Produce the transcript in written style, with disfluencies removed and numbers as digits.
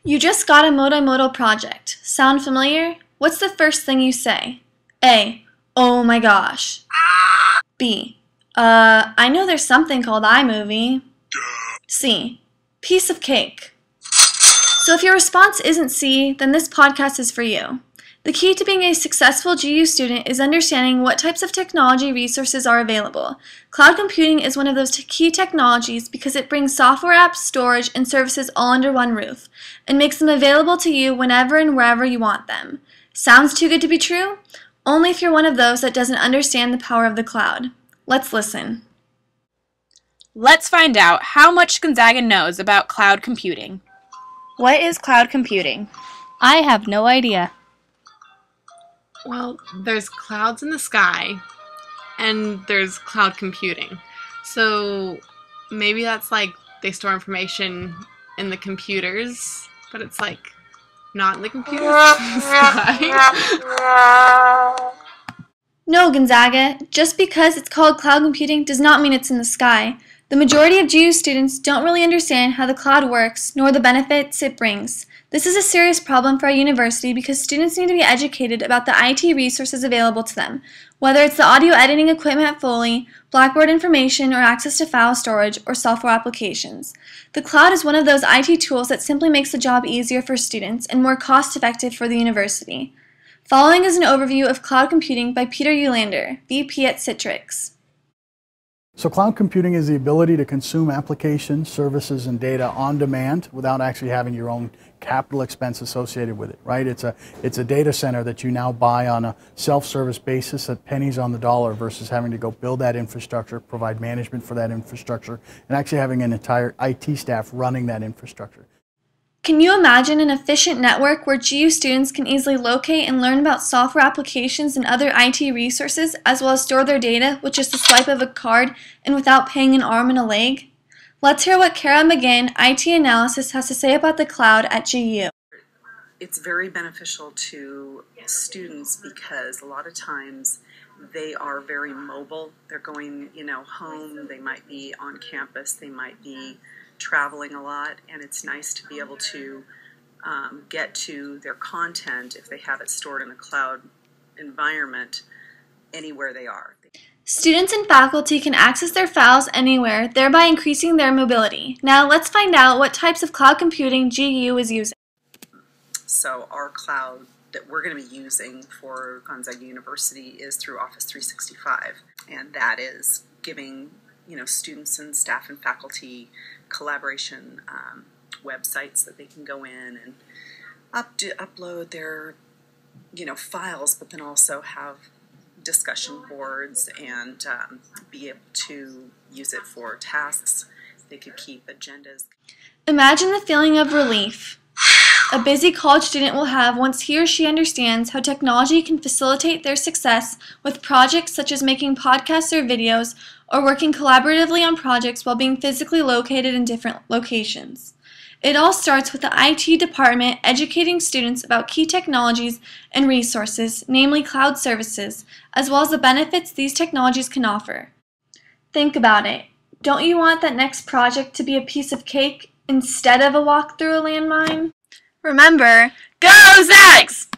You just got a multimodal project. Sound familiar? What's the first thing you say? A. Oh my gosh. B. I know there's something called iMovie. C. Piece of cake. So if your response isn't C, then this podcast is for you. The key to being a successful GU student is understanding what types of technology resources are available. Cloud computing is one of those key technologies because it brings software apps, storage, and services all under one roof, and makes them available to you whenever and wherever you want them. Sounds too good to be true? Only if you're one of those that doesn't understand the power of the cloud. Let's listen. Let's find out how much Gonzaga knows about cloud computing. What is cloud computing? I have no idea. Well, there's clouds in the sky, and there's cloud computing. So maybe that's like they store information in the computers, but it's like not in the computers, it's in the sky. No, Gonzaga, just because it's called cloud computing does not mean it's in the sky. The majority of GU students don't really understand how the cloud works, nor the benefits it brings. This is a serious problem for our university because students need to be educated about the IT resources available to them, whether it's the audio editing equipment at Foley, Blackboard information, or access to file storage or software applications. The cloud is one of those IT tools that simply makes the job easier for students and more cost-effective for the university. Following is an overview of cloud computing by Peter Ulander, VP at Citrix. So cloud computing is the ability to consume applications, services, and data on demand without actually having your own capital expense associated with it, right? It's a data center that you now buy on a self-service basis at pennies on the dollar versus having to go build that infrastructure, provide management for that infrastructure, and actually having an entire IT staff running that infrastructure. Can you imagine an efficient network where GU students can easily locate and learn about software applications and other IT resources, as well as store their data with just a swipe of a card and without paying an arm and a leg? Let's hear what Kara McGinn, IT Analysis, has to say about the cloud at GU. It's very beneficial to students because a lot of times they are very mobile. They're going, home, they might be on campus, they might be traveling a lot, and it's nice to be able to get to their content if they have it stored in a cloud environment anywhere they are. Students and faculty can access their files anywhere, thereby increasing their mobility. Now let's find out what types of cloud computing GU is using. So our cloud that we're going to be using for Gonzaga University is through Office 365, and that is giving students and staff and faculty collaboration websites that they can go in and upload their files, but then also have discussion boards and be able to use it for tasks. They could keep agendas. Imagine the feeling of relief a busy college student will have once he or she understands how technology can facilitate their success with projects such as making podcasts or videos, or working collaboratively on projects while being physically located in different locations. It all starts with the IT department educating students about key technologies and resources, namely cloud services, as well as the benefits these technologies can offer. Think about it. Don't you want that next project to be a piece of cake instead of a walk through a landmine? Remember, go Zags!